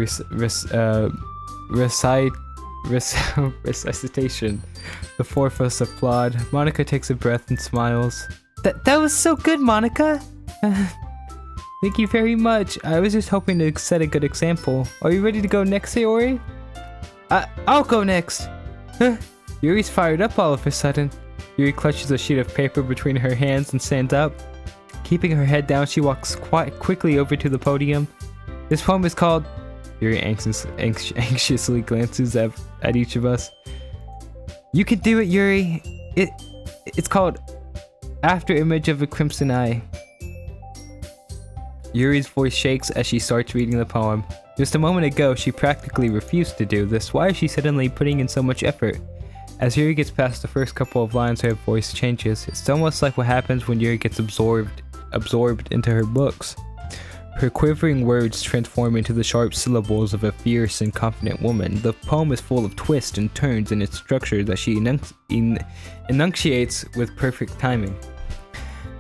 recitation. The four of us applaud. Monika takes a breath and smiles. That was so good, Monika! Thank you very much. I was just hoping to set a good example. Are you ready to go next, Sayori? I'll go next! Yuri's fired up all of a sudden. Yuri clutches a sheet of paper between her hands and stands up. Keeping her head down, she walks quite quickly over to the podium. This poem is called... Yuri anxiously glances at each of us. You can do it, Yuri. It's called After Image of a Crimson Eye. Yuri's voice shakes as she starts reading the poem. Just a moment ago, she practically refused to do this. Why is she suddenly putting in so much effort? As Yuri gets past the first couple of lines, her voice changes. It's almost like what happens when Yuri gets absorbed into her books. Her quivering words transform into the sharp syllables of a fierce and confident woman. The poem is full of twists and turns in its structure that she enunciates with perfect timing.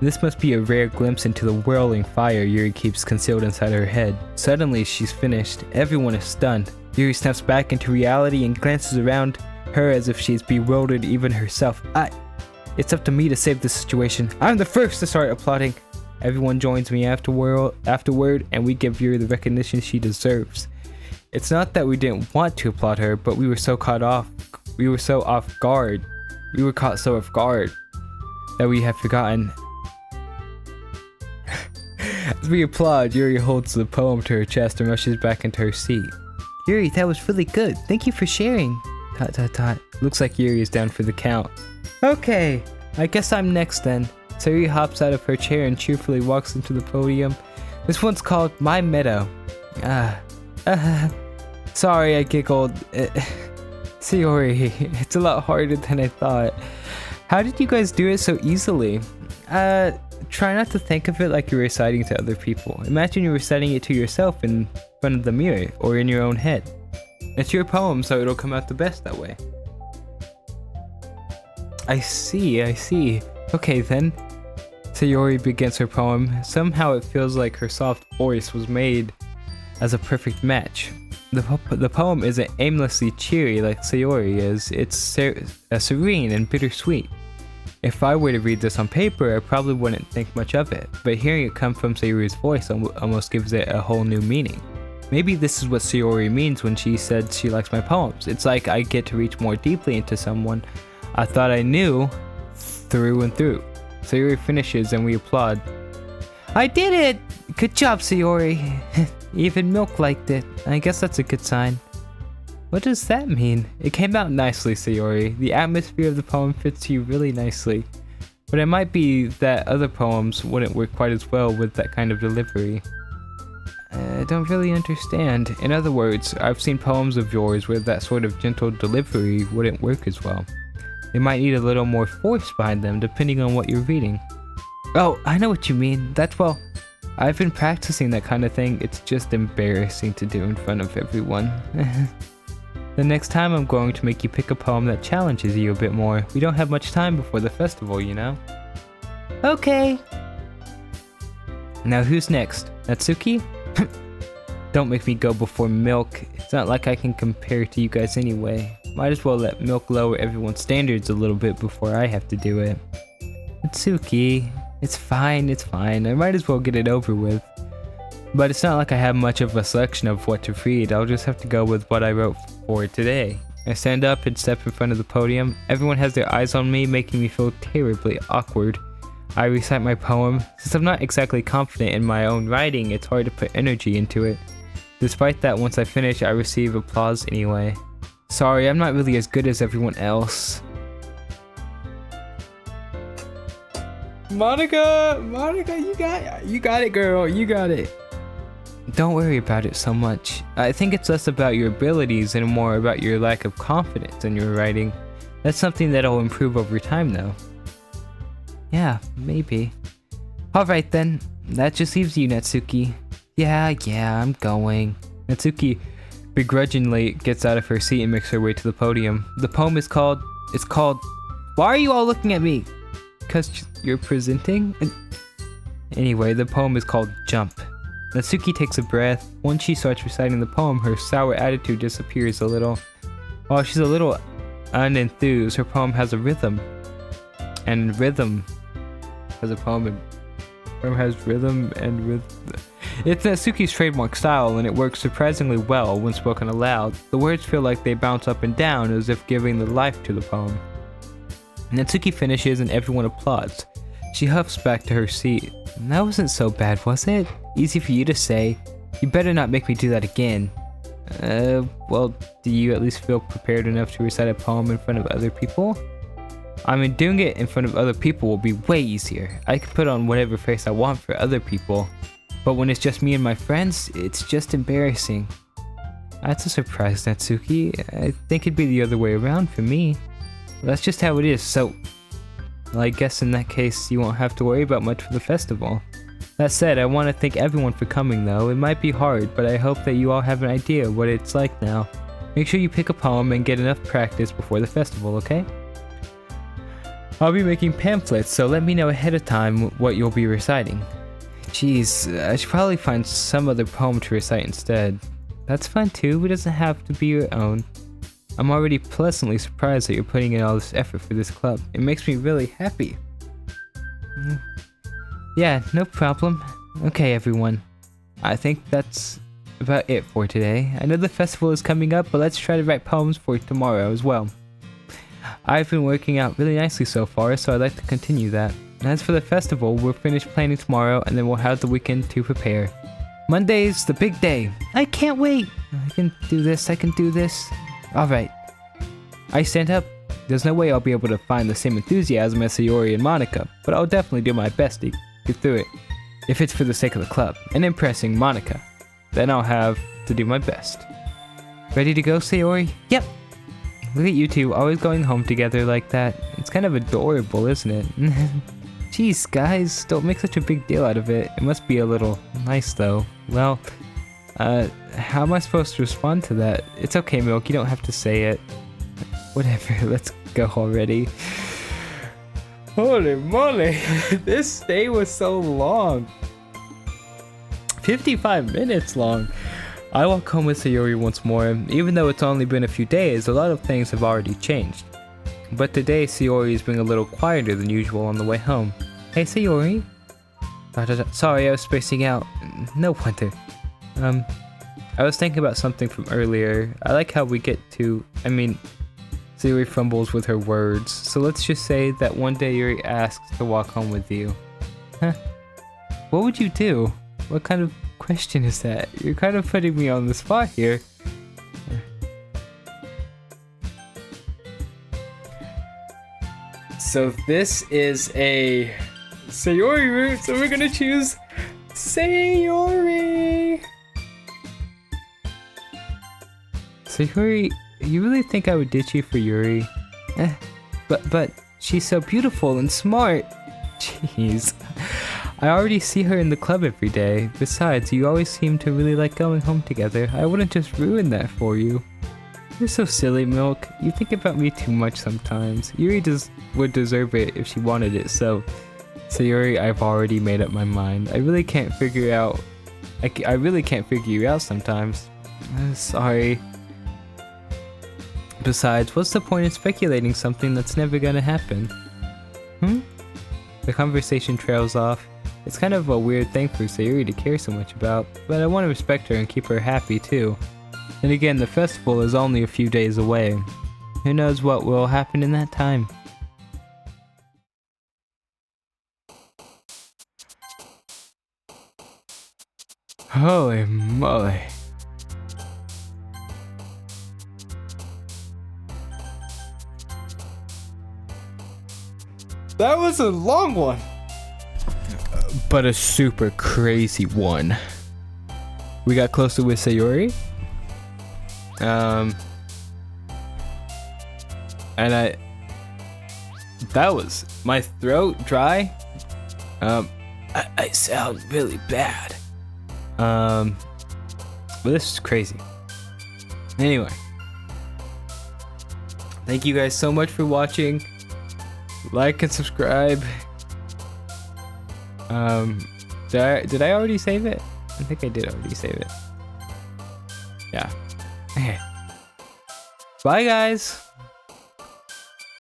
This must be a rare glimpse into the whirling fire Yuri keeps concealed inside her head. Suddenly, she's finished. Everyone is stunned. Yuri snaps back into reality and glances around her as if she's bewildered even herself. It's up to me to save this situation. I'm the first to start applauding. Everyone joins me afterward, and we give Yuri the recognition she deserves. It's not that we didn't want to applaud her, but we were so off guard that we have forgotten. As we applaud, Yuri holds the poem to her chest and rushes back into her seat. Yuri, that was really good. Thank you for sharing. ... Looks like Yuri is down for the count. Okay, I guess I'm next then. Sayori hops out of her chair and cheerfully walks into the podium. This one's called My Meadow. Sorry, I giggled. Sayori, it's a lot harder than I thought. How did you guys do it so easily? Try not to think of it like you're reciting to other people. Imagine you're reciting it to yourself in front of the mirror or in your own head. It's your poem, so it'll come out the best that way. I see. Okay then. Sayori begins her poem. Somehow it feels like her soft voice was made as a perfect match. The poem isn't aimlessly cheery like Sayori is. It's serene and bittersweet. If I were to read this on paper, I probably wouldn't think much of it, but hearing it come from Sayori's voice almost gives it a whole new meaning. Maybe this is what Sayori means when she said she likes my poems. It's like I get to reach more deeply into someone I thought I knew through and through. Sayori finishes and we applaud. I did it! Good job, Sayori. Even Milk liked it. I guess that's a good sign. What does that mean? It came out nicely, Sayori. The atmosphere of the poem fits you really nicely. But it might be that other poems wouldn't work quite as well with that kind of delivery. I don't really understand. In other words, I've seen poems of yours where that sort of gentle delivery wouldn't work as well. They might need a little more force behind them depending on what you're reading. Oh, I know what you mean. I've been practicing that kind of thing. It's just embarrassing to do in front of everyone. The next time I'm going to make you pick a poem that challenges you a bit more. We don't have much time before the festival, you know? Okay. Now who's next? Natsuki? Don't make me go before Milk. It's not like I can compare to you guys anyway. Might as well let Milk lower everyone's standards a little bit before I have to do it. Natsuki, it's fine. I might as well get it over with. But it's not like I have much of a selection of what to read. I'll just have to go with what I wrote for today. I stand up and step in front of the podium. Everyone has their eyes on me, making me feel terribly awkward. I recite my poem. Since I'm not exactly confident in my own writing, it's hard to put energy into it. Despite that, once I finish, I receive applause anyway. Sorry, I'm not really as good as everyone else. Monica, you got it, girl. You got it. Don't worry about it so much. I think it's less about your abilities and more about your lack of confidence in your writing. That's something that'll improve over time though. Yeah, maybe. Alright then, that just leaves you, Natsuki. Yeah, I'm going. Natsuki begrudgingly gets out of her seat and makes her way to the podium. The poem is called... Why are you all looking at me? Because you're presenting? Anyway, the poem is called Jump. Natsuki takes a breath. Once she starts reciting the poem, her sour attitude disappears a little. While she's a little unenthused, her poem has a rhythm. And rhythm has a poem and poem has rhythm and rhythm. It's Natsuki's trademark style and it works surprisingly well when spoken aloud. The words feel like they bounce up and down as if giving the life to the poem. Natsuki finishes and everyone applauds. She huffs back to her seat. That wasn't so bad, was it? Easy for you to say. You better not make me do that again. Well, do you at least feel prepared enough to recite a poem in front of other people? I mean, doing it in front of other people will be way easier. I can put on whatever face I want for other people. But when it's just me and my friends, it's just embarrassing. That's a surprise, Natsuki. I think it'd be the other way around for me. That's just how it is, so... Well, I guess in that case, you won't have to worry about much for the festival. That said, I want to thank everyone for coming though. It might be hard, but I hope that you all have an idea of what it's like now. Make sure you pick a poem and get enough practice before the festival, okay? I'll be making pamphlets, so let me know ahead of time what you'll be reciting. Jeez, I should probably find some other poem to recite instead. That's fine too, it doesn't have to be your own. I'm already pleasantly surprised that you're putting in all this effort for this club. It makes me really happy. Yeah, no problem. Okay, everyone. I think that's about it for today. I know the festival is coming up, but let's try to write poems for tomorrow as well. I've been working out really nicely so far, so I'd like to continue that. And as for the festival, we'll finish planning tomorrow, and then we'll have the weekend to prepare. Monday's the big day. I can't wait. I can do this. Alright. I stand up. There's no way I'll be able to find the same enthusiasm as Sayori and Monica, but I'll definitely do my best to get through it. If it's for the sake of the club and impressing Monica, then I'll have to do my best. Ready to go, Sayori? Yep. Look at you two always going home together like that. It's kind of adorable, isn't it? Jeez, guys, don't make such a big deal out of it. It must be a little nice, though. Well, how am I supposed to respond to that? It's okay, Milk, you don't have to say it. Whatever, let's go already. Holy moly, this day was so long. 55 minutes long. I walk home with Sayori once more. Even though it's only been a few days, a lot of things have already changed. But today, Sayori is being a little quieter than usual on the way home. Hey, Sayori. Sorry, I was spacing out. No wonder. I was thinking about something from earlier. I like how we get to, Sayori fumbles with her words. So let's just say that one day Yuri asks to walk home with you. Huh? What would you do? What kind of question is that? You're kind of putting me on the spot here. So this is a Sayori route, so we're gonna choose Sayori. Sayori, you really think I would ditch you for Yuri? But she's so beautiful and smart. Jeez. I already see her in the club every day. Besides, you always seem to really like going home together. I wouldn't just ruin that for you. You're so silly, Milk. You think about me too much sometimes. Yuri would deserve it if she wanted it, so... Sayori, I've already made up my mind. I really can't figure you out sometimes. Sorry. Besides, what's the point in speculating something that's never gonna happen? The conversation trails off. It's kind of a weird thing for Sayori to care so much about, but I want to respect her and keep her happy too. And again, the festival is only a few days away. Who knows what will happen in that time? Holy moly. That was a long one. But a super crazy one. We got closer with Sayori. And that was my throat dry. I sound really bad. But this is crazy. Anyway, thank you guys so much for watching. Like and subscribe. Did I already save it? I think I did already save it. Yeah. Okay. Bye, guys.